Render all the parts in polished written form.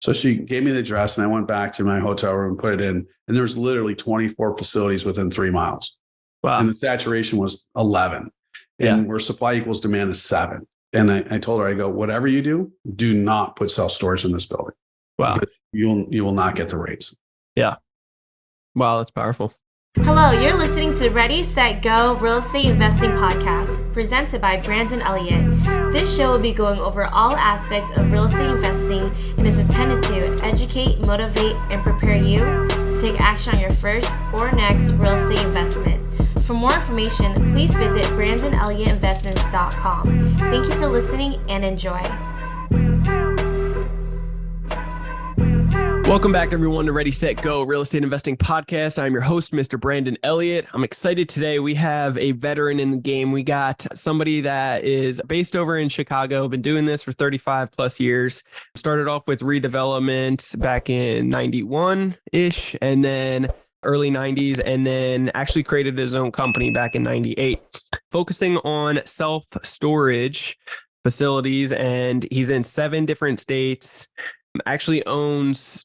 So she gave me the address and I went back to my hotel room and put it in. And there's literally 24 facilities within 3 miles. Wow. And the saturation was 11. And where supply equals demand is 7. And I told her, I go, whatever you do not put self-storage in this building. Wow. Because you will not get the rates. Yeah. Wow, that's powerful. Hello, you're listening to Ready, Set, Go Real Estate Investing Podcast, presented by Brandon Elliott. This show will be going over all aspects of real estate investing and is intended to educate, motivate, and prepare you to take action on your first or next real estate investment. For more information, please visit BrandonElliottInvestments.com. Thank you for listening and enjoy. Welcome back, everyone, to Ready, Set, Go Real Estate Investing Podcast. I'm your host, Mr. Brandon Elliott. I'm excited today. We have a veteran in the game. We got somebody that is based over in Chicago, been doing this for 35 plus years. Started off with redevelopment back in 91-ish, and then early 90s, and then actually created his own company back in 98, focusing on self-storage facilities. And he's in 7 different states, actually owns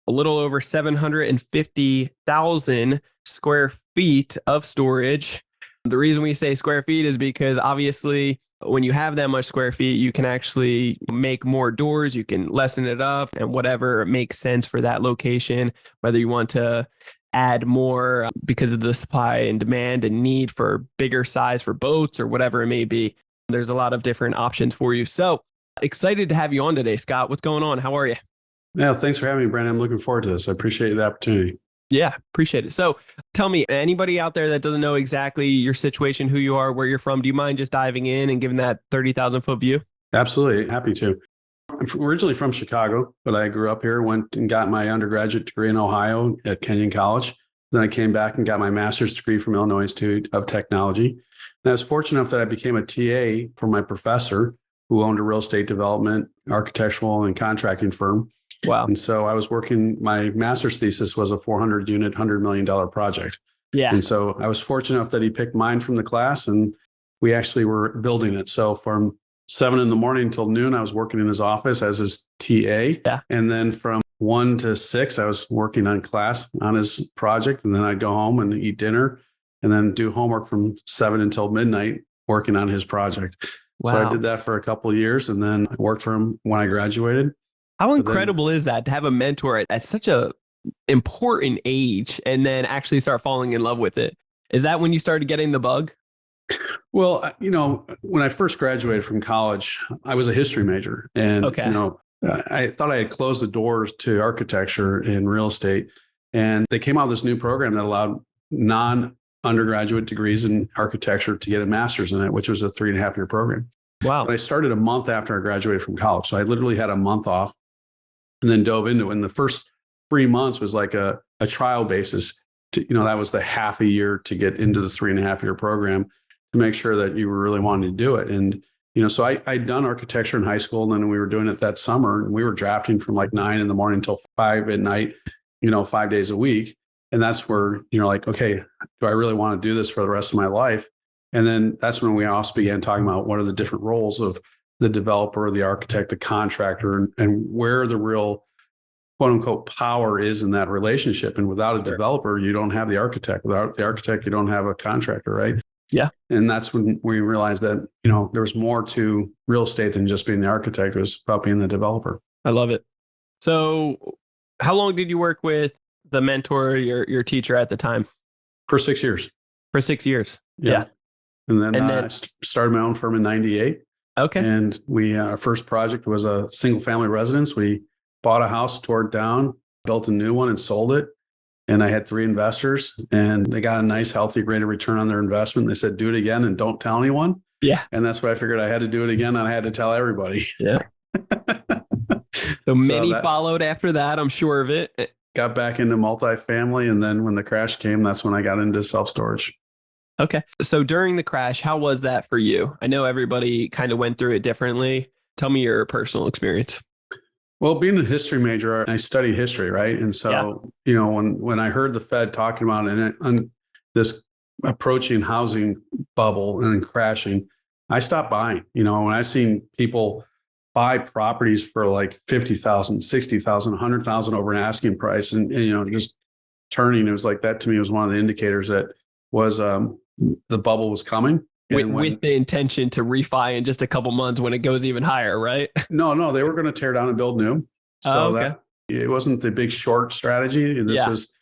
a little over 750,000 square feet of storage. The reason we say square feet is because obviously when you have that much square feet, you can actually make more doors, you can lessen it up, and whatever makes sense for that location, whether you want to add more because of the supply and demand and need for bigger size for boats or whatever it may be. There's a lot of different options for you. So excited to have you on today, Scott. What's going on? How are you? Yeah, thanks for having me, Brandon. I'm looking forward to this. I appreciate the opportunity. Yeah, appreciate it. So tell me, anybody out there that doesn't know exactly your situation, who you are, where you're from, do you mind just diving in and giving that 30,000 foot view? Absolutely. Happy to. I'm originally from Chicago, but I grew up here, went and got my undergraduate degree in Ohio at Kenyon College. Then I came back and got my master's degree from Illinois Institute of Technology. And I was fortunate enough that I became a TA for my professor who owned a real estate development, architectural, and contracting firm. Wow. And so I was working, my master's thesis was a 400 unit, $100 million project. Yeah. And so I was fortunate enough that he picked mine from the class and we actually were building it. So from 7 a.m. until noon, I was working in his office as his TA. Yeah. And then from 1 to 6, I was working on class on his project. And then I'd go home and eat dinner and then do homework from 7 until midnight working on his project. Wow. So I did that for a couple of years and then I worked for him when I graduated. How incredible is that to have a mentor at such a important age and then actually start falling in love with it? Is that when you started getting the bug? Well, when I first graduated from college, I was a history major and, I thought I had closed the doors to architecture and real estate. And they came out with this new program that allowed non-undergraduate degrees in architecture to get a master's in it, which was a 3.5-year program. Wow. But I started a month after I graduated from college. So I literally had a month off and then dove into it. And the first 3 months was like a trial basis. That was the half a year to get into the 3.5-year program to make sure that you were really wanting to do it. And, so I'd done architecture in high school and then we were doing it that summer and we were drafting from like 9 a.m. until 5 p.m, 5 days a week. And that's where you're like, okay, do I really want to do this for the rest of my life? And then that's when we also began talking about what are the different roles of the developer, the architect, the contractor, and where the real quote unquote power is in that relationship. And without a developer, you don't have the architect. Without the architect, you don't have a contractor, right? Yeah. And that's when we realized that, there was more to real estate than just being the architect. It was about being the developer. I love it. So how long did you work with the mentor, your teacher at the time? For 6 years. For 6 years. Yeah. And then I started my own firm in 98. Okay. And our first project was a single family residence. We bought a house, tore it down, built a new one and sold it. And I had 3 investors and they got a nice, healthy rate of return on their investment. They said, do it again and don't tell anyone. Yeah. And that's why I figured I had to do it again and I had to tell everybody. Yeah. So many followed after that, I'm sure of it. Got back into multifamily. And then when the crash came, that's when I got into self-storage. Okay. So during the crash, how was that for you? I know everybody kind of went through it differently. Tell me your personal experience. Well, being a history major, I study history, right? And so, when I heard the Fed talking about this approaching housing bubble and crashing, I stopped buying. When I seen people buy properties for like 50,000, 60,000, 100,000 over an asking price. And, just turning, it was like that to me was one of the indicators that was the bubble was coming. With the intention to refi in just a couple months when it goes even higher, right? No, they were going to tear down and build new. So that it wasn't the big short strategy. This was,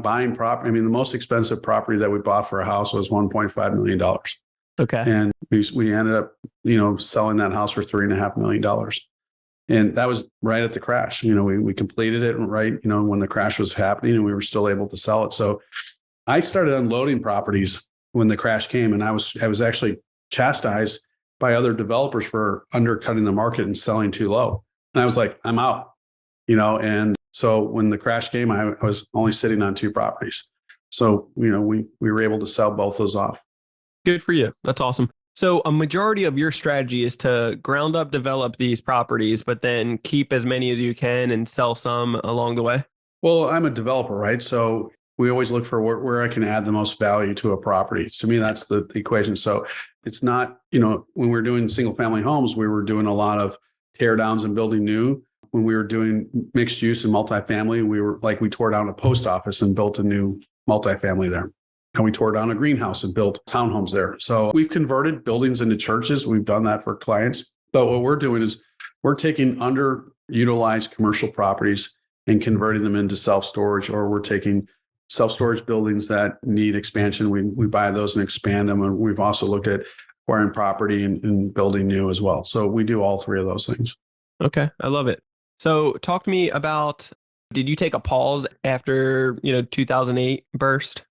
buying property. I mean, the most expensive property that we bought for a house was $1.5 million. Okay. And we ended up, selling that house for $3.5 million. And that was right at the crash. We completed it right, when the crash was happening, and we were still able to sell it. So I started unloading properties when the crash came, and I was actually chastised by other developers for undercutting the market and selling too low. And I was like, I'm out, and so when the crash came, I was only sitting on 2 properties. So, we were able to sell both those off. Good for you. That's awesome. So a majority of your strategy is to ground up develop these properties, but then keep as many as you can and sell some along the way? Well, I'm a developer, right? So we always look for where I can add the most value to a property. To me, that's the equation. So it's not, when we're doing single family homes, we were doing a lot of tear downs and building new. When we were doing mixed use and multifamily, we tore down a post office and built a new multifamily there. And we tore down a greenhouse and built townhomes there. So we've converted buildings into churches. We've done that for clients. But what we're doing is we're taking underutilized commercial properties and converting them into self-storage, or we're taking self-storage buildings that need expansion. We buy those and expand them. And we've also looked at acquiring property and building new as well. So we do all 3 of those things. Okay. I love it. So talk to me about, did you take a pause after, 2008 burst?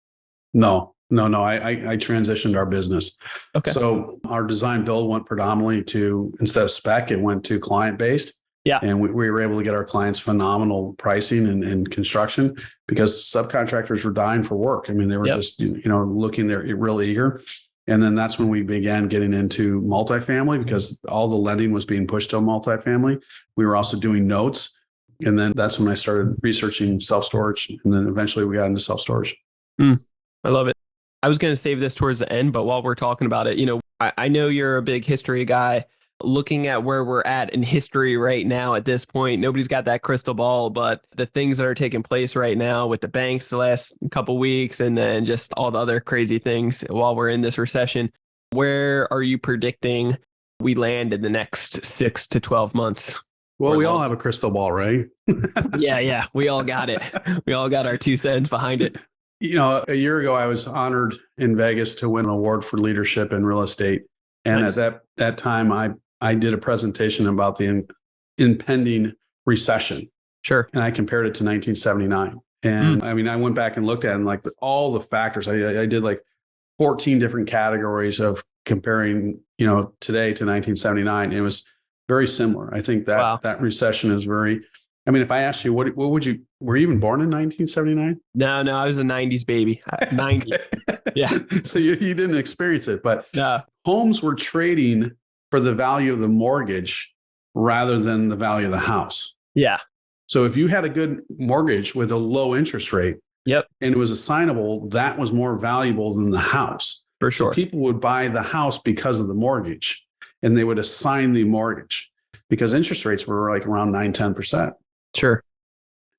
No. I transitioned our business. Okay. So our design build went predominantly to, instead of spec, it went to client based. Yeah. And we were able to get our clients phenomenal pricing and construction because subcontractors were dying for work. I mean, they were just, looking, they're real eager. And then that's when we began getting into multifamily because all the lending was being pushed to multifamily. We were also doing notes. And then that's when I started researching self-storage. And then eventually we got into self-storage. I love it. I was going to save this towards the end, but while we're talking about it, I know you're a big history guy. Looking at where we're at in history right now at this point, nobody's got that crystal ball, but the things that are taking place right now with the banks the last couple weeks and then just all the other crazy things while we're in this recession, where are you predicting we land in the next 6 to 12 months? Well, we all have a crystal ball, right? Yeah. We all got it. We all got our 2 cents behind it. A year ago, I was honored in Vegas to win an award for leadership in real estate. And Nice. At that time, I did a presentation about the impending recession. Sure. And I compared it to 1979. And I mean, I went back and looked at it and all the factors. I did 14 different categories of comparing, today to 1979. It was very similar. I think that that recession is very, if I asked you, what would you, were you even born in 1979? No, I was a 90s baby. 90. Yeah. So you didn't experience it, but No. homes were trading for the value of the mortgage rather than the value of the house. Yeah. So if you had a good mortgage with a low interest rate, Yep. and it was assignable, that was more valuable than the house. For sure. So people would buy the house because of the mortgage, and they would assign the mortgage because interest rates were around 9-10%. Sure.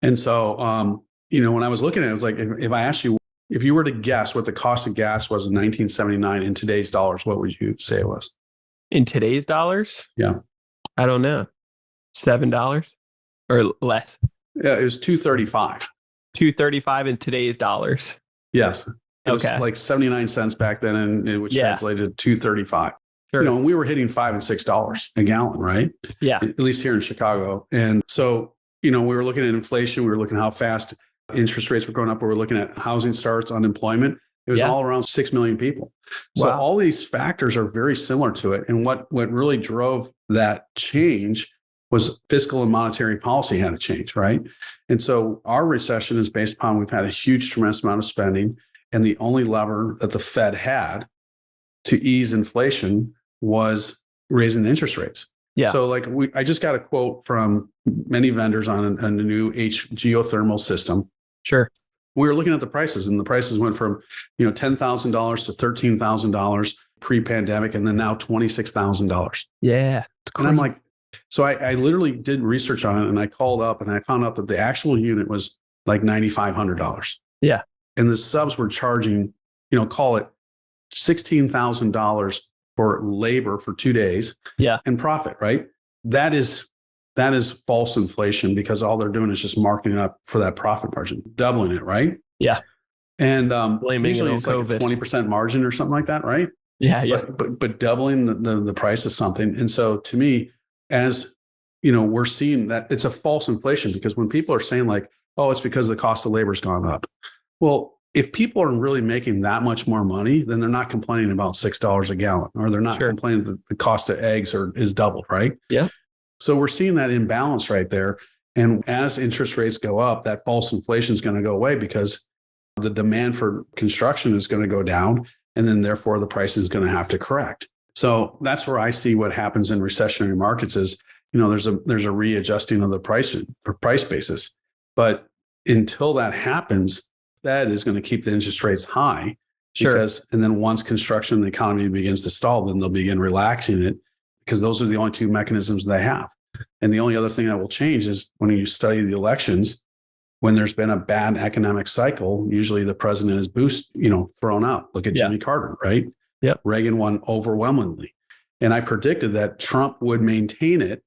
And so, when I was looking at it, it was like, if I asked you, if you were to guess what the cost of gas was in 1979 in today's dollars, what would you say it was? In today's dollars? Yeah. I don't know. $7 or less? Yeah, it was $2.35. $2.35 in today's dollars. Yes. It was Okay. like 79 cents back then, and which translated to $2.35. Sure. We were hitting $5 and $6 a gallon, right? Yeah. At least here in Chicago. And so, we were looking at inflation. We were looking at how fast interest rates were going up. We were looking at housing starts, unemployment. It was all around 6 million people. So all these factors are very similar to it. And what really drove that change was fiscal and monetary policy had to change, right? And so our recession is based upon we've had a huge, tremendous amount of spending. And the only lever that the Fed had to ease inflation was raising the interest rates. Yeah. So I just got a quote from many vendors on a new geothermal system. Sure. We were looking at the prices, and the prices went from, $10,000 to $13,000 pre-pandemic, and then now $26,000. Yeah. And I'm like, So I literally did research on it, and I called up and I found out that the actual unit was like $9,500. Yeah. And the subs were charging, call it $16,000 for labor for 2 days. Yeah. And profit, right? That is false inflation, because all they're doing is just marking it up for that profit margin, doubling it, right? Yeah. And Blaming usually it it's on like a COVID. 20% margin or something like that, right? Yeah. Yeah. But doubling the price of something. And so to me, as we're seeing that it's a false inflation, because when people are saying like, oh, it's because the cost of labor's gone up. Well, if people are really making that much more money, then they're not complaining about $6 a gallon, or they're not complaining that the cost of eggs is doubled, right? Yeah. So we're seeing that imbalance right there. And as interest rates go up, that false inflation is going to go away, because the demand for construction is going to go down, and then therefore the price is going to have to correct. So that's where I see what happens in recessionary markets is, there's a readjusting of the price basis. But until that happens, Fed is going to keep the interest rates high, and then once construction and the economy begins to stall, then they'll begin relaxing it, because those are the only two mechanisms they have. And the only other thing that will change is when you study the elections, when there's been a bad economic cycle, usually the president is thrown out. Look at Jimmy Carter, right? Yep. Reagan won overwhelmingly. And I predicted that Trump would maintain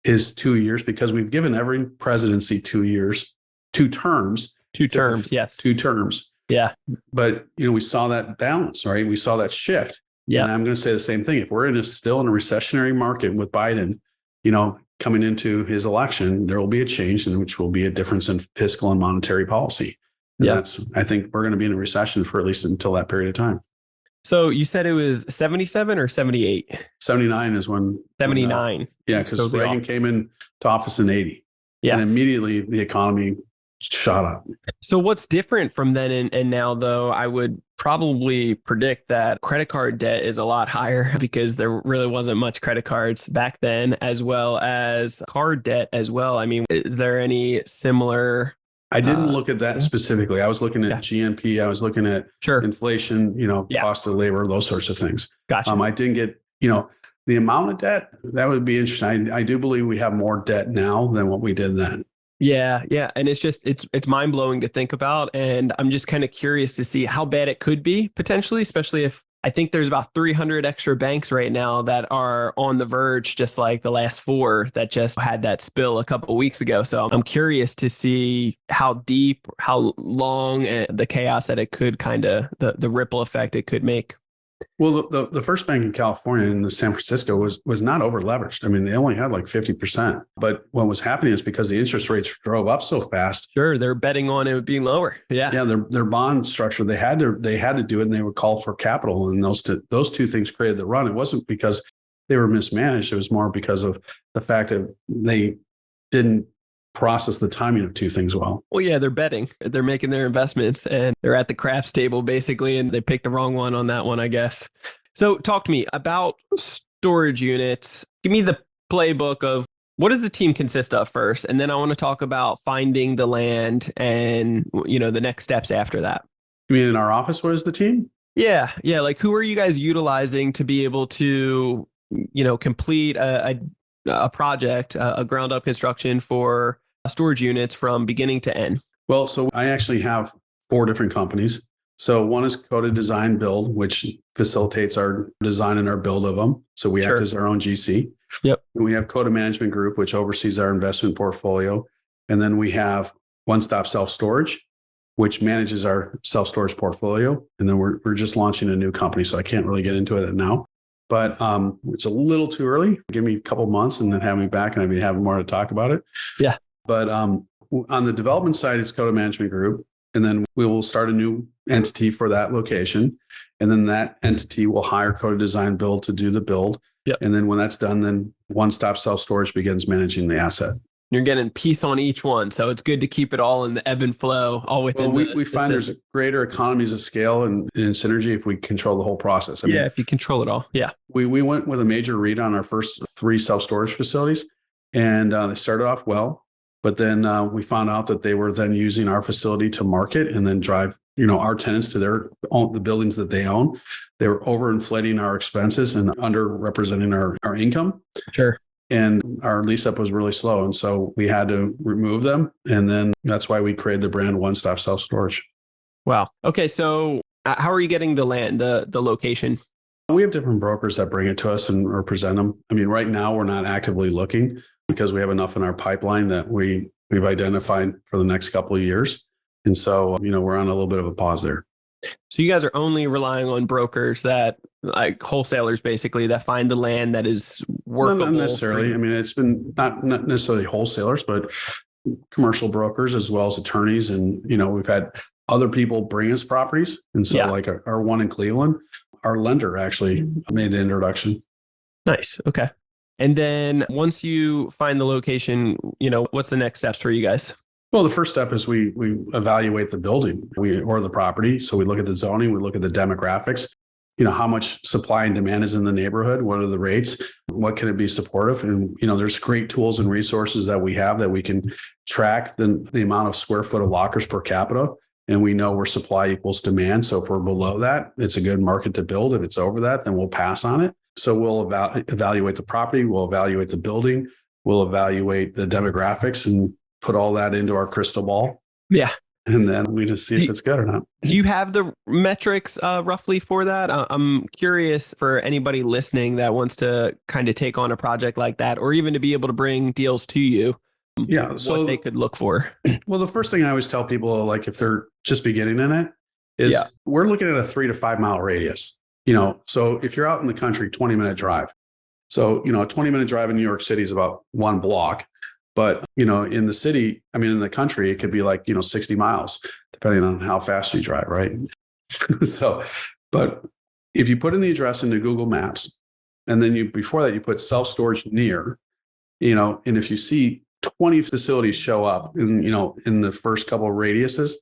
his 2 years, because we've given every presidency 2 years, 2 terms. 2 terms, yes. 2 terms. Yeah. But, we saw that balance, right? We saw that shift. Yeah. And I'm going to say the same thing. If we're still in a recessionary market with Biden, coming into his election, there will be a change, which will be a difference in fiscal and monetary policy. And I think we're going to be in a recession for at least until that period of time. So you said it was 77 or 78? 79 is when. 79. Because Reagan came into office in 80. Yeah. And immediately the economy shot up. So what's different from then and now, though? I would probably predict that credit card debt is a lot higher, because there really wasn't much credit cards back then, as well as card debt as well. I mean, is there any similar? I didn't look at that specifically. I was looking at GNP. I was looking at inflation, cost of labor, those sorts of things. Gotcha. I didn't get, the amount of debt. That would be interesting. I do believe we have more debt now than what we did then. Yeah. And it's mind blowing to think about. And I'm just kind of curious to see how bad it could be potentially, especially if I think there's about 300 extra banks right now that are on the verge, just like the last 4 that just had that spill a couple of weeks ago. So I'm curious to see how deep, how long the chaos that it could the ripple effect it could make. Well, the first bank in California, in the San Francisco, was not over leveraged. I mean, they only had like 50%. But what was happening is because the interest rates drove up so fast. Sure, they're betting on it being lower. Yeah, their bond structure, they had to do it, and they would call for capital, and those two things created the run. It wasn't because they were mismanaged. It was more because of the fact that they didn't process the timing of 2 things well. Well, yeah, they're betting. They're making their investments, and they're at the craps table basically, and they picked the wrong one on that one, I guess. So talk to me about storage units. Give me the playbook of what does the team consist of first, and then I want to talk about finding the land and the next steps after that. You mean in our office? What is the team? Yeah. Like, who are you guys utilizing to be able to complete a project, a ground up construction for storage units from beginning to end? Well, so I actually have 4 different companies. So one is Coda Design Build, which facilitates our design and our build of them. So we act as our own GC. Yep. And we have Coda Management Group, which oversees our investment portfolio. And then we have One Stop Self Storage, which manages our self-storage portfolio. And then we're just launching a new company, so I can't really get into it now. But it's a little too early. Give me a couple months and then have me back, and I'd be having more to talk about it. Yeah. But on the development side, it's Coda Management Group. And then we will start a new entity for that location. And then that entity will hire Coda Design Build to do the build. Yep. And then when that's done, then One Stop Self Storage begins managing the asset. You're getting a piece on each one. So it's good to keep it all in the ebb and flow, all within we find there's greater economies of scale and synergy if we control the whole process. I mean, if you control it all. Yeah. We went with a major read on our first 3 self-storage facilities, and they started off well. But then we found out that they were then using our facility to market and then drive, our tenants to the buildings that they own. They were overinflating our expenses and underrepresenting our income. Sure. and our lease up was really slow. And so we had to remove them. And then that's why we created the brand One Stop Self Storage. Wow. Okay. So how are you getting the land, the location? We have different brokers that bring it to us or present them. I mean, right now we're not actively looking because we have enough in our pipeline that we've identified for the next couple of years. And so, we're on a little bit of a pause there. So you guys are only relying on brokers that, like wholesalers basically, that find the land that is workable? Not necessarily. I mean, it's been not necessarily wholesalers, but commercial brokers as well as attorneys. And, we've had other people bring us properties. And so like our one in Cleveland, our lender actually made the introduction. Nice. Okay. And then once you find the location, what's the next steps for you guys? Well, the first step is we evaluate the building or the property. So we look at the zoning, we look at the demographics, how much supply and demand is in the neighborhood, what are the rates, what can it be supportive? And, there's great tools and resources that we have that we can track the amount of square foot of lockers per capita. And we know where supply equals demand. So if we're below that, it's a good market to build. If it's over that, then we'll pass on it. So we'll evaluate the property, we'll evaluate the building, we'll evaluate the demographics and put all that into our crystal ball. Yeah. And then we just see if it's good or not. Do you have the metrics roughly for that? I'm curious for anybody listening that wants to kind of take on a project like that, or even to be able to bring deals to you. Yeah. So what they could look for. Well, the first thing I always tell people, like if they're just beginning in it, is we're looking at a 3 to 5 mile radius. So if you're out in the country, 20-minute drive. So, a 20-minute drive in New York City is about 1 block. But, in the city, in the country, it could be like, 60 miles, depending on how fast you drive, right? But if you put in the address into Google Maps, and then before that, you put self-storage near, and if you see 20 facilities show up in the first couple of radiuses,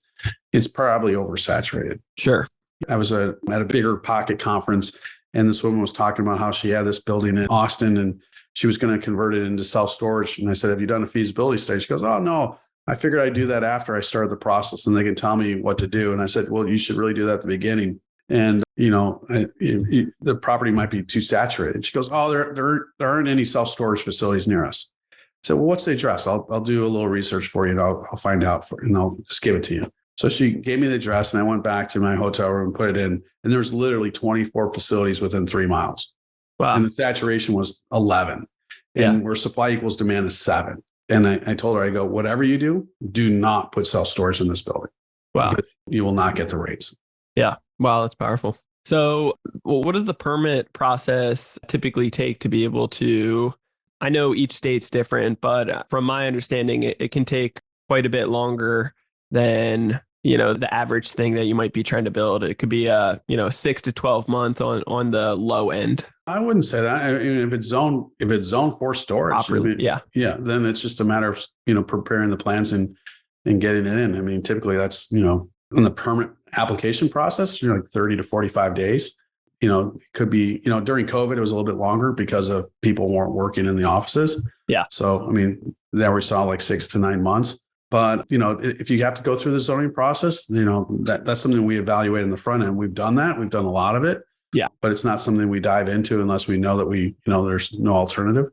it's probably oversaturated. Sure. I was at a bigger pocket conference, and this woman was talking about how she had this building in Austin and she was going to convert it into self-storage. And I said, have you done a feasibility study? She goes, oh, no, I figured I'd do that after I started the process and they can tell me what to do. And I said, well, you should really do that at the beginning. And, the property might be too saturated. She goes, oh, there aren't any self-storage facilities near us. I said, well, what's the address? I'll do a little research for you and I'll find out and I'll just give it to you. So she gave me the address and I went back to my hotel room and put it in. And there was literally 24 facilities within 3 miles. Wow. And the saturation was 11. And where supply equals demand is 7. And I told her, I go, whatever you do not put self-storage in this building. Wow. You will not get the rates. Yeah. Wow. That's powerful. So what does the permit process typically take to be able to, I know each state's different, but from my understanding, it can take quite a bit longer than, the average thing that you might be trying to build. It could be 6 to 12 month on the low end. I wouldn't say that. If it's zoned for storage, then it's just a matter of, preparing the plans and getting it in. Typically that's, in the permit application process, like 30 to 45 days. It could be, during COVID, it was a little bit longer because of people weren't working in the offices. Yeah. So, there we saw like 6 to 9 months. But, if you have to go through the zoning process, that's something we evaluate in the front end. We've done that. We've done a lot of it. Yeah. But it's not something we dive into unless we know that there's no alternative.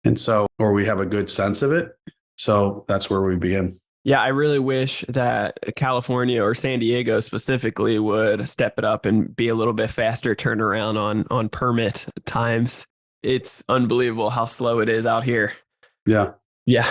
And so, or we have a good sense of it. So that's where we begin. Yeah. I really wish that California or San Diego specifically would step it up and be a little bit faster turnaround on permit times. It's unbelievable how slow it is out here. Yeah. Yeah.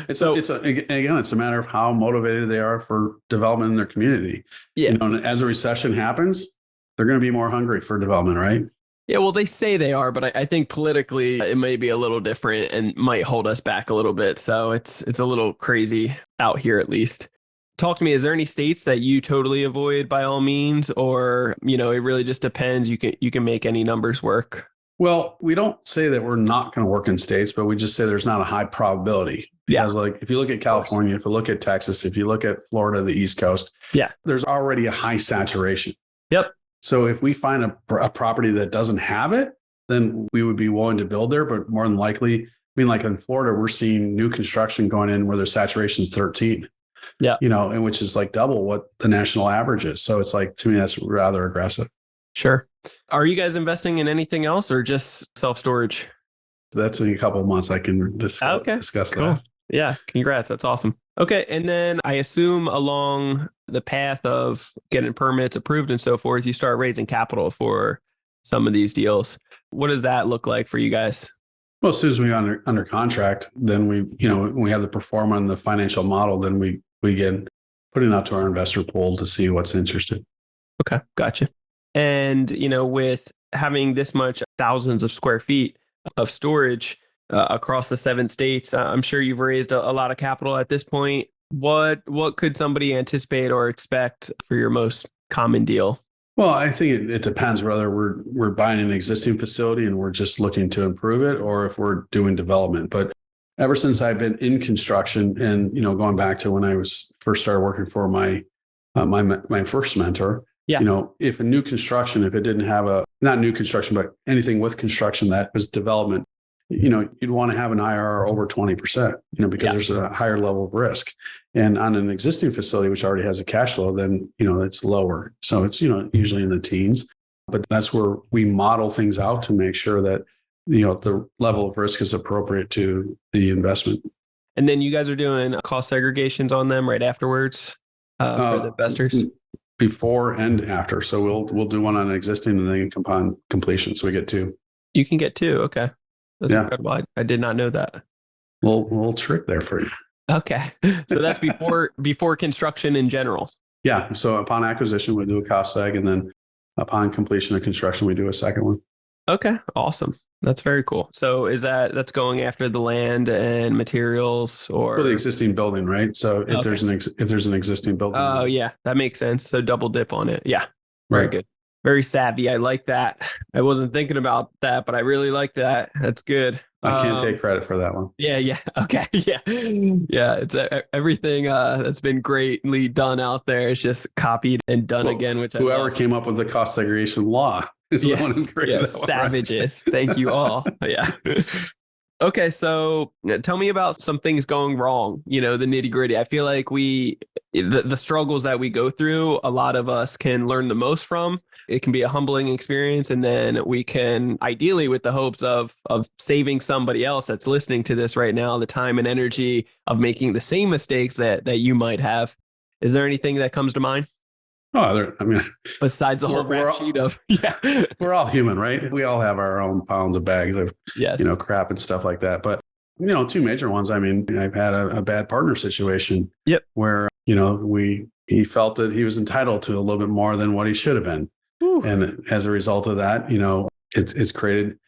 It's a matter of how motivated they are for development in their community. Yeah. And as a recession happens, they're going to be more hungry for development, right? Yeah. Well, they say they are, but I think politically it may be a little different and might hold us back a little bit. So it's a little crazy out here, at least. Talk to me. Is there any states that you totally avoid by all means, or, it really just depends. You can make any numbers work. Well, we don't say that we're not going to work in states, but we just say there's not a high probability. Because like if you look at California, if you look at Texas, if you look at Florida, the East Coast, there's already a high saturation. Yep. So if we find a property that doesn't have it, then we would be willing to build there. But more than likely, like in Florida, we're seeing new construction going in where their saturation is 13. Yeah. And which is like double what the national average is. So it's like, to me, that's rather aggressive. Sure. Are you guys investing in anything else or just self-storage? That's in a couple of months. I can discuss Cool. that. Yeah. Congrats. That's awesome. Okay. And then I assume along the path of getting permits approved and so forth, you start raising capital for some of these deals. What does that look like for you guys? Well, as soon as we under contract, then we have the pro forma and the financial model, then we get putting out to our investor pool to see what's interested. Okay. Gotcha. And, with having this much thousands of square feet of storage across the 7 states, I'm sure you've raised a lot of capital at this point. What could somebody anticipate or expect for your most common deal? Well, I think it depends whether we're buying an existing facility and we're just looking to improve it, or if we're doing development. But ever since I've been in construction, and going back to when I was first started working for my first mentor, if a new construction, if it didn't have not new construction, but anything with construction that was development, you'd want to have an IRR over 20%, because there's a higher level of risk. And on an existing facility, which already has a cash flow, then, it's lower. So it's, usually in the teens, but that's where we model things out to make sure that, the level of risk is appropriate to the investment. And then you guys are doing cost segregations on them right afterwards for the investors? Before and after. So we'll do one on existing and then upon completion. So we get 2. You can get 2. Okay. That's incredible. I did not know that. Well, a little trick there for you. Okay. So that's before construction in general. Yeah. So upon acquisition, we do a cost seg, and then upon completion of construction, we do a second one. Okay. Awesome. That's very cool. So that's going after the land and materials or the existing building, right? So if there's an existing building. Oh yeah, that makes sense. So double dip on it. Yeah. Very good. Very savvy. I like that. I wasn't thinking about that, but I really like that. That's good. I can't take credit for that one. Yeah. Yeah. Okay. Yeah. Yeah. It's everything that's been greatly done out there. It's just copied and done again. Which whoever came up with the cost segregation law is the one who created that one, savages. Right? Thank you all. Yeah. Okay, so tell me about some things going wrong, the nitty gritty. I feel like the struggles that we go through, a lot of us can learn the most from. It can be a humbling experience. And then we can, ideally with the hopes of saving somebody else that's listening to this right now, the time and energy of making the same mistakes that you might have. Is there anything that comes to mind? Oh, besides the whole rap sheet of, we're all human, right? We all have our own pounds of bags of, crap and stuff like that. But, 2 major ones. I mean, I've had a bad partner situation where, he felt that he was entitled to a little bit more than what he should have been. Ooh. And as a result of that, it's created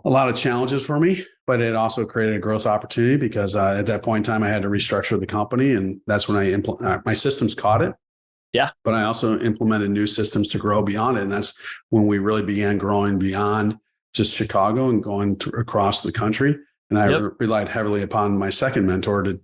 a lot of challenges for me, but it also created a growth opportunity because at that point in time, I had to restructure the company. And that's when my systems caught it. Yeah. But I also implemented new systems to grow beyond it. And that's when we really began growing beyond just Chicago and going across the country. And I relied heavily upon my second mentor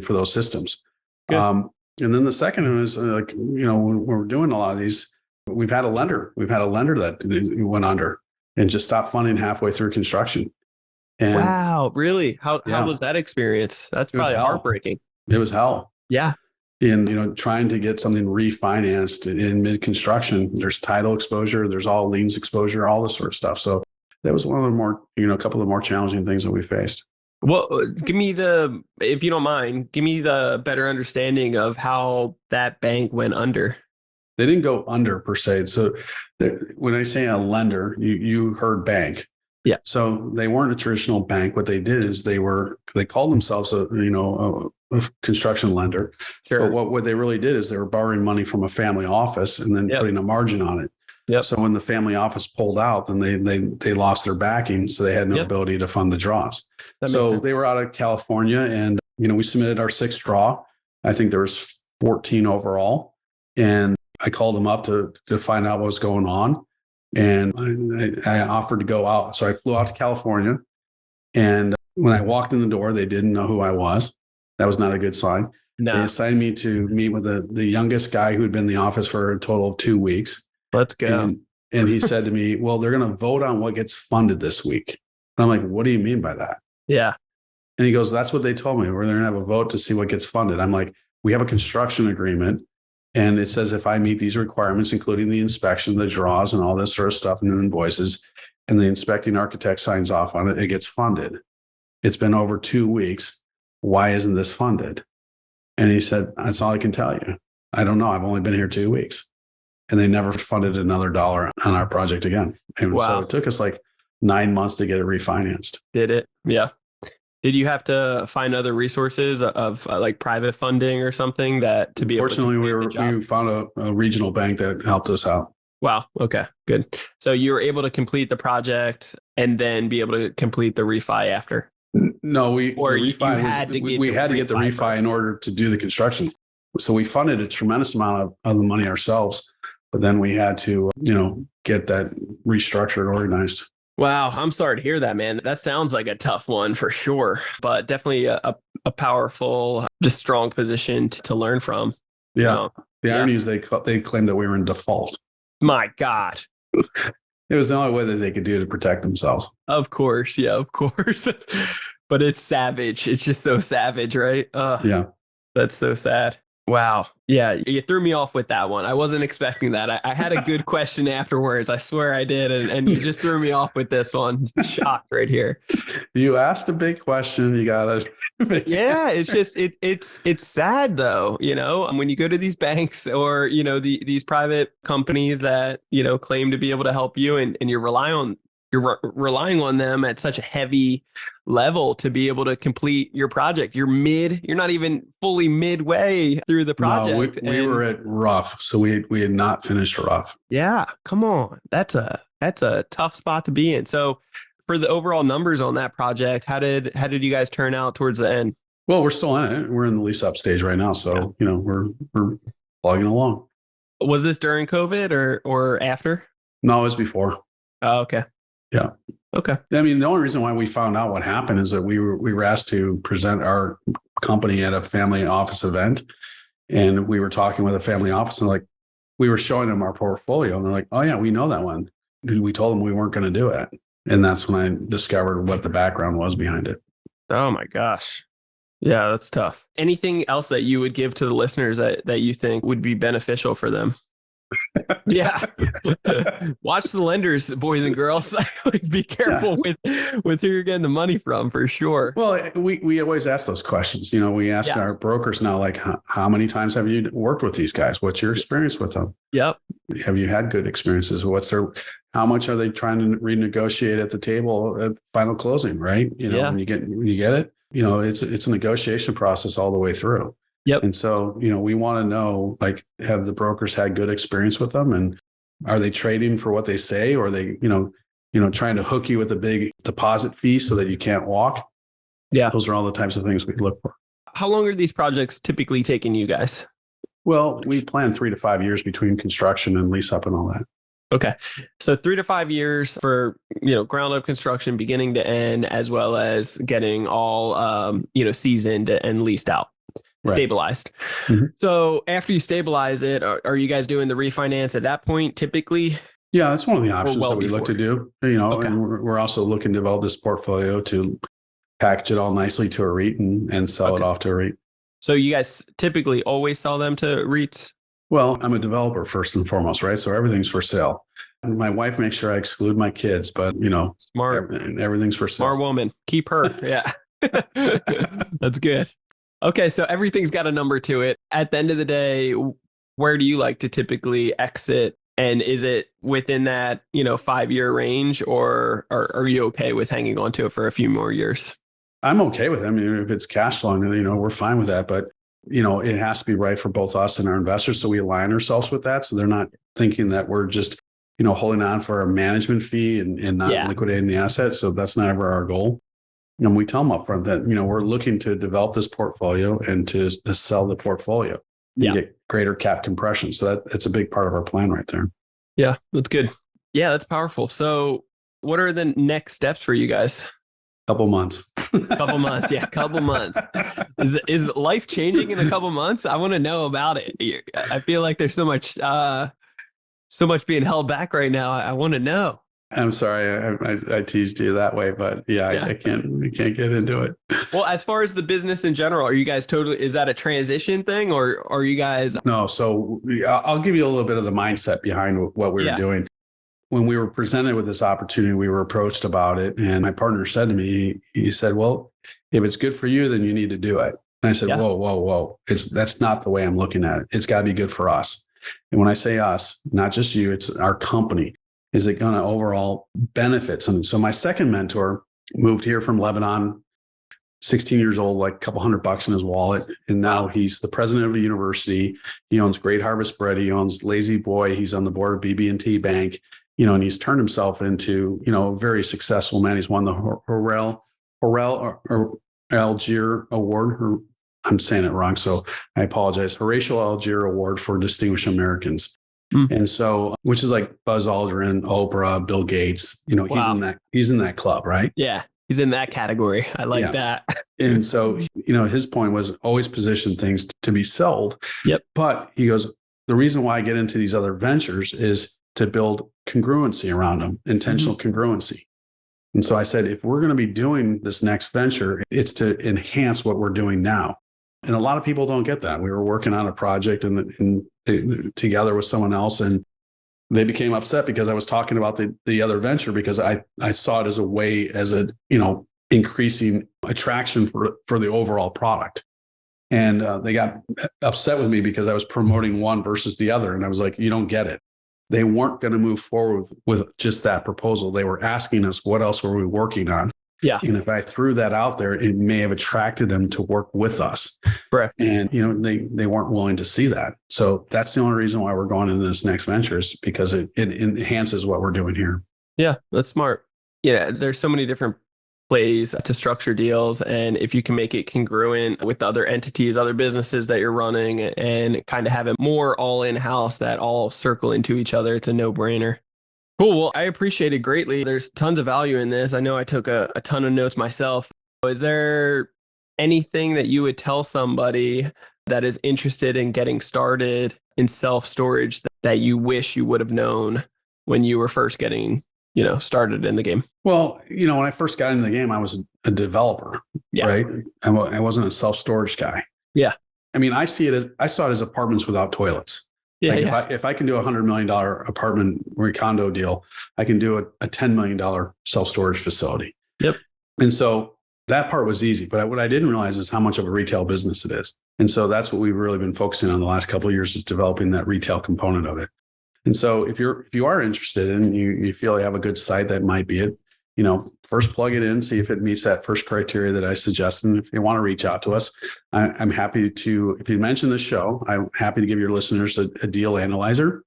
for those systems. And then the second one is when we're doing a lot of these, we've had a lender that went under and just stopped funding halfway through construction. And wow, really? How was that experience? That's probably heartbreaking. It was hell. Yeah. In trying to get something refinanced in mid-construction, there's title exposure, there's all liens exposure, all this sort of stuff. So that was one of the more, a couple of the more challenging things that we faced. Well, if you don't mind, give me the better understanding of how that bank went under. They didn't go under per se. So when I say a lender, you heard bank. Yeah. So they weren't a traditional bank. What they did is they called themselves a construction lender. Sure. But what they really did is they were borrowing money from a family office and then putting a margin on it. Yep. So when the family office pulled out, then they lost their backing. So they had no ability to fund the draws. So they were out of California and, we submitted our 6th draw. I think there was 14 overall. And I called them up to find out what was going on. And I offered to go out. So I flew out to California. And when I walked in the door, they didn't know who I was. That was not a good sign. No. They assigned me to meet with the youngest guy who had been in the office for a total of 2 weeks. Let's go. And he said to me, well, they're going to vote on what gets funded this week. And I'm like, what do you mean by that? Yeah. And he goes, that's what they told me. We're going to have a vote to see what gets funded. I'm like, we have a construction agreement. And it says if I meet these requirements, including the inspection, the draws, and all this sort of stuff, and the invoices, and the inspecting architect signs off on it, it gets funded. It's been over 2 weeks. Why isn't this funded? And he said, that's all I can tell you. I don't know. I've only been here 2 weeks. And they never funded another dollar on our project again. And so it took us like 9 months to get it refinanced. Did it? Yeah. Did you have to find other resources of like private funding or something that to be Fortunately, able to we found a regional bank that helped us out. Wow. Okay, good. So you were able to complete the project and then be able to complete the refi after? No, you had to get the refi in order to do the construction. So we funded a tremendous amount of the money ourselves, but then we had to, get that restructured, organized. Wow. I'm sorry to hear that, man. That sounds like a tough one for sure, but definitely a powerful, just strong position to learn from. Yeah. The irony is they claimed that we were in default. My God. It was the only way that they could do to protect themselves. Of course. Yeah, of course. But it's savage. It's just so savage, right? Yeah. That's so sad. Wow. Yeah. You threw me off with that one. I wasn't expecting that. I had a good question afterwards. I swear I did. And you just threw me off with this one. Shocked right here. You asked a big question. You got to. Yeah. It's just, it's sad though. When you go to these banks or, these private companies that, claim to be able to help you and you're relying on them at such a heavy level to be able to complete your project. You're not even fully midway through the project. No, we were at rough. So we had not finished rough. Yeah. Come on. That's a tough spot to be in. So for the overall numbers on that project, how did you guys turn out towards the end? Well, we're still in it. We're in the lease up stage right now. So, we're plugging along. Was this during COVID or after? No, it was before. Oh, okay. Yeah. Okay. I mean, the only reason why we found out what happened is that we were asked to present our company at a family office event. And we were talking with a family office and we were showing them our portfolio and they're like, oh yeah, we know that one. We told them we weren't going to do it. And that's when I discovered what the background was behind it. Oh my gosh. Yeah, that's tough. Anything else that you would give to the listeners that you think would be beneficial for them? Yeah. Watch the lenders, boys and girls. Be careful with who you're getting the money from for sure. Well, we always ask those questions. We ask our brokers now, how many times have you worked with these guys? What's your experience with them? Yep. Have you had good experiences? How much are they trying to renegotiate at the table at the final closing? Right. When you get it, it's a negotiation process all the way through. Yep. And so, we want to know, have the brokers had good experience with them, and are they trading for what they say, or are they, trying to hook you with a big deposit fee so that you can't walk? Yeah. Those are all the types of things we look for. How long are these projects typically taking you guys? Well, we plan 3 to 5 years between construction and lease up and all that. Okay. So 3 to 5 years for, ground up construction, beginning to end, as well as getting all, seasoned and leased out. Right. Stabilized. Mm-hmm. So after you stabilize it, are you guys doing the refinance at that point typically? Yeah, that's one of the options that we look to do. Okay. And we're also looking to develop this portfolio to package it all nicely to a REIT and sell it off to a REIT. So you guys typically always sell them to REITs? Well, I'm a developer first and foremost, right? So everything's for sale. And my wife makes sure I exclude my kids, but smart. Everything's for sale. Smart woman. Keep her. Yeah. That's good. Okay, so everything's got a number to it. At the end of the day, where do you like to typically exit? And is it within that, 5-year range, or are you okay with hanging on to it for a few more years? I'm okay with it. I mean, if it's cash flowing, we're fine with that. But, it has to be right for both us and our investors. So we align ourselves with that. So they're not thinking that we're just, holding on for a management fee and not liquidating the asset. So that's not ever our goal. And we tell them up front that, we're looking to develop this portfolio and to sell the portfolio and get greater cap compression. So that's a big part of our plan right there. Yeah, that's good. Yeah, that's powerful. So what are the next steps for you guys? Couple months. Couple months. Yeah, couple months. Is life changing in a couple months? I want to know about it. I feel like there's so much being held back right now. I want to know. I'm sorry, I teased you that way, but I can't get into it. Well, as far as the business in general, are you guys is that a transition thing, or are you guys? No, so I'll give you a little bit of the mindset behind what we were doing. when we were presented with this opportunity, we were approached about it. And my partner said to me, he said, well, if it's good for you, then you need to do it. And I said, Yeah. whoa. That's not the way I'm looking at it. It's got to be good for us. And when I say us, not just you, it's our company. Is it going to overall benefit something? So my second mentor moved here from Lebanon, 16 years old, like a couple $100 in his wallet. And now he's the president of a university. He owns Great Harvest Bread. He owns Lazy Boy. He's on the board of BB&T Bank, and he's turned himself into, a very successful man. He's won the Horel Algier Award. Or I'm saying it wrong, so I apologize. Horatio Algier Award for Distinguished Americans. And so, which is like Buzz Aldrin, Oprah, Bill Gates, he's in that club, right? Yeah. He's in that category. I like that. And so, his point was always position things to be sold. Yep. But he goes, the reason why I get into these other ventures is to build congruency around them, intentional congruency. And so I said, if we're going to be doing this next venture, it's to enhance what we're doing now. And a lot of people don't get that. We were working on a project and together with someone else, and they became upset because I was talking about the other venture, because I saw it as a way, as a, increasing attraction for the overall product. And they got upset with me because I was promoting one versus the other. And I was like, you don't get it. They weren't going to move forward with just that proposal. They were asking us, what else were we working on? Yeah. And if I threw that out there, it may have attracted them to work with us. Correct. And, they weren't willing to see that. So that's the only reason why we're going into this next venture, is because it enhances what we're doing here. Yeah, that's smart. Yeah, there's so many different plays to structure deals. And if you can make it congruent with the other entities, other businesses that you're running, and kind of have it more all in-house that all circle into each other, it's a no-brainer. Cool. Well, I appreciate it greatly. There's tons of value in this. I know I took a ton of notes myself. Is there anything that you would tell somebody that is interested in getting started in self-storage that you wish you would have known when you were first getting, started in the game? Well, when I first got into the game, I was a developer, right? I wasn't a self-storage guy. Yeah. I mean, I saw it as apartments without toilets. Yeah, If I can do a $100 million apartment or condo deal, I can do a $10 million self-storage facility. Yep. And so that part was easy, but what I didn't realize is how much of a retail business it is. And so that's what we've really been focusing on the last couple of years, is developing that retail component of it. And so if you are interested and you feel you have a good site that might be it, first plug it in, see if it meets that first criteria that I suggested. And if you want to reach out to us, I'm happy to, if you mention the show, I'm happy to give your listeners a deal analyzer,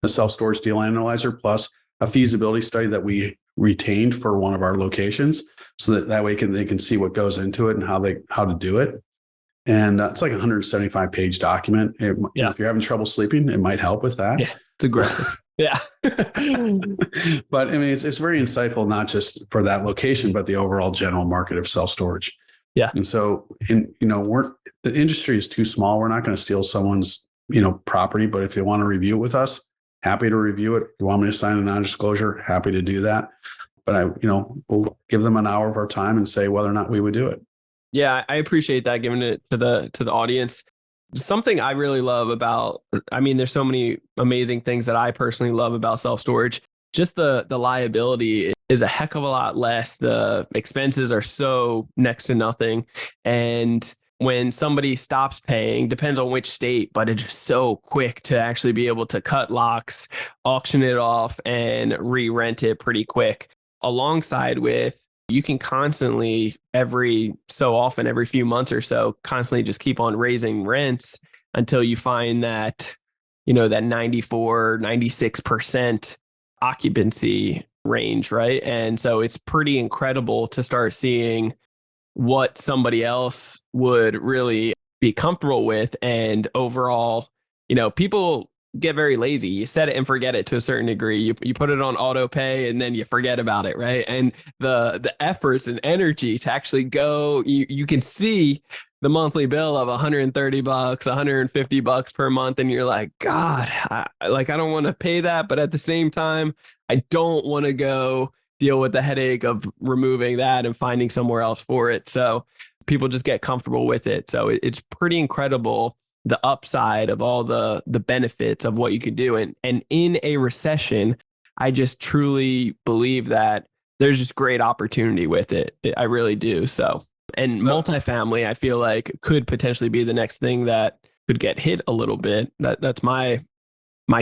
a self-storage deal analyzer, plus a feasibility study that we retained for one of our locations, so that way they can see what goes into it and how to do it. And it's like a 175-page document. If you're having trouble sleeping, it might help with that. Yeah, it's aggressive. Yeah. But I mean, it's very insightful, not just for that location, but the overall general market of self-storage. Yeah. And so, the industry is too small. We're not going to steal someone's, property, but if they want to review it with us, happy to review it. If you want me to sign a non-disclosure, happy to do that. But we'll give them an hour of our time and say whether or not we would do it. Yeah, I appreciate that, giving it to the audience. Something I really love about, there's so many amazing things that I personally love about self-storage. Just the liability is a heck of a lot less. The expenses are so next to nothing. And when somebody stops paying, depends on which state, but it's just so quick to actually be able to cut locks, auction it off, and re-rent it pretty quick. Alongside with, you can constantly, every so often, every few months or so, constantly just keep on raising rents until you find that, that 94, 96% occupancy range, right? And so it's pretty incredible to start seeing what somebody else would really be comfortable with. And overall, people get very lazy. You set it and forget it to a certain degree. You put it on auto pay and then you forget about it, right? And the efforts and energy to actually go, you can see the monthly bill of $130, $150 per month, and you're like, God, I don't want to pay that, but at the same time, I don't want to go deal with the headache of removing that and finding somewhere else for it. So people just get comfortable with it. So it's pretty incredible, the upside of all the benefits of what you could do. And in a recession, I just truly believe that there's just great opportunity with it. I really do. So, and multifamily, I feel like could potentially be the next thing that could get hit a little bit. That's my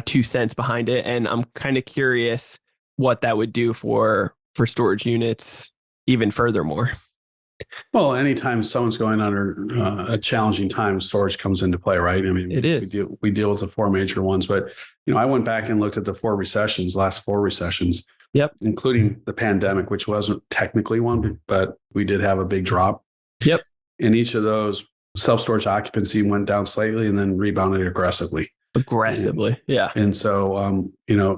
2 cents behind it. And I'm kind of curious what that would do for storage units even furthermore. Well, anytime someone's going under a challenging time, storage comes into play, right? I mean, it is. We deal with the 4 major ones, but I went back and looked at the last 4 recessions, yep, including the pandemic, which wasn't technically one, but we did have a big drop. Yep. In each of those, self-storage occupancy went down slightly and then rebounded aggressively. Yeah. And so,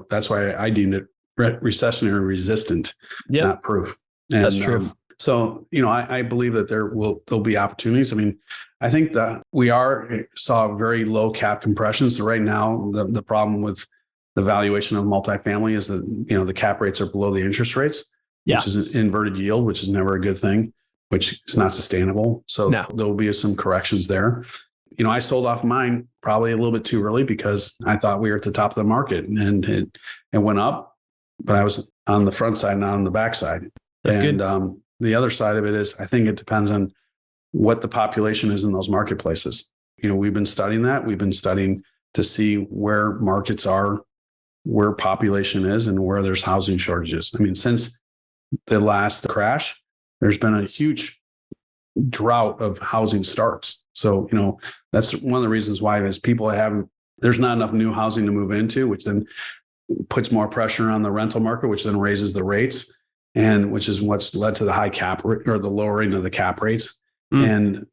that's why I deemed it recessionary resistant, not proof. And, that's true. So, I believe that there'll be opportunities. I mean, I think that we saw very low cap compression. So right now, the problem with the valuation of multifamily is that, the cap rates are below the interest rates, which is an inverted yield, which is never a good thing, which is not sustainable. So there'll be some corrections there. I sold off mine probably a little bit too early because I thought we were at the top of the market, and it went up, but I was on the front side, not on the back side. That's good. The other side of it is I think it depends on what the population is in those marketplaces. We've been studying that. We've been studying to see where markets are, where population is, and where there's housing shortages. I mean, since the last crash, there's been a huge drought of housing starts. So, that's one of the reasons why is there's not enough new housing to move into, which then puts more pressure on the rental market, which then raises the rates, and which is what's led to the high cap or the lowering of the cap rates. And,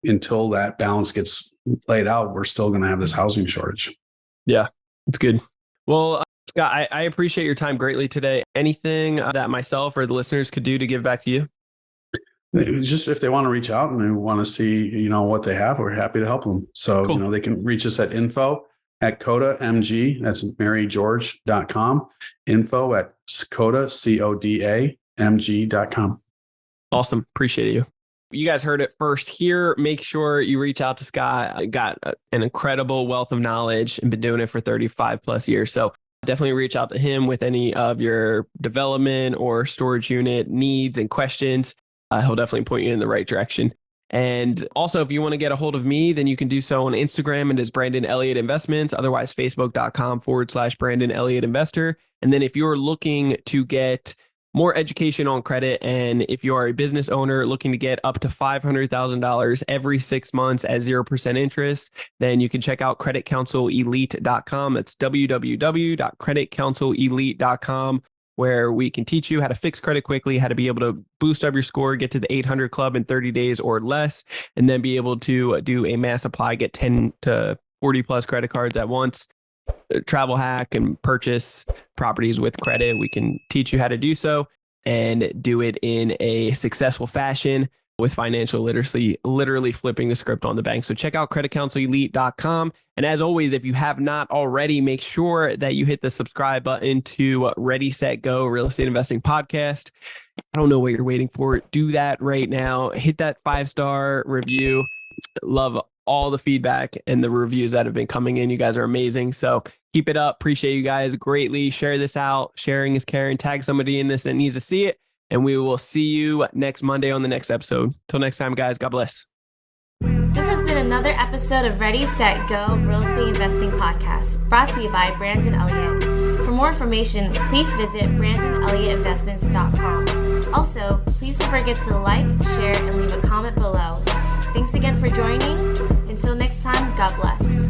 until that balance gets laid out, we're still going to have this housing shortage. Yeah, it's good. Well, Scott, I appreciate your time greatly today. Anything that myself or the listeners could do to give back to you? Just if they want to reach out and they want to see, what they have, we're happy to help them. So, cool. They can reach us at info@CODAMG, that's marygeorge.com, info@CODAMG.com. Awesome. Appreciate you. You guys heard it first here. Make sure you reach out to Scott. Got an incredible wealth of knowledge and been doing it for 35 plus years. So definitely reach out to him with any of your development or storage unit needs and questions. He'll definitely point you in the right direction. And also, if you want to get a hold of me, then you can do so on Instagram. It is Brandon Elliott Investments, otherwise facebook.com/Brandon Elliott Investor. And then if you're looking to get more education on credit, and if you are a business owner looking to get up to $500,000 every 6 months at 0% interest, then you can check out creditcounselelite.com. That's www.creditcounselelite.com, where we can teach you how to fix credit quickly, how to be able to boost up your score, get to the 800 club in 30 days or less, and then be able to do a mass apply, get 10 to 40 plus credit cards at once, travel hack and purchase properties with credit. We can teach you how to do so and do it in a successful fashion with financial literacy, literally flipping the script on the bank. So check out creditcounselelite.com. And as always, if you have not already, make sure that you hit the subscribe button to Ready, Set, Go Real Estate Investing Podcast. I don't know what you're waiting for. Do that right now. Hit that 5-star review. Love all the feedback and the reviews that have been coming in. You guys are amazing. So keep it up. Appreciate you guys greatly. Share this out. Sharing is caring. Tag somebody in this that needs to see it. And we will see you next Monday on the next episode. Till next time, guys. God bless. This has been another episode of Ready, Set, Go Real Estate Investing Podcast, brought to you by Brandon Elliott. For more information, please visit BrandonElliottInvestments.com. Also, please don't forget to like, share, and leave a comment below. Thanks again for joining. Until next time, God bless.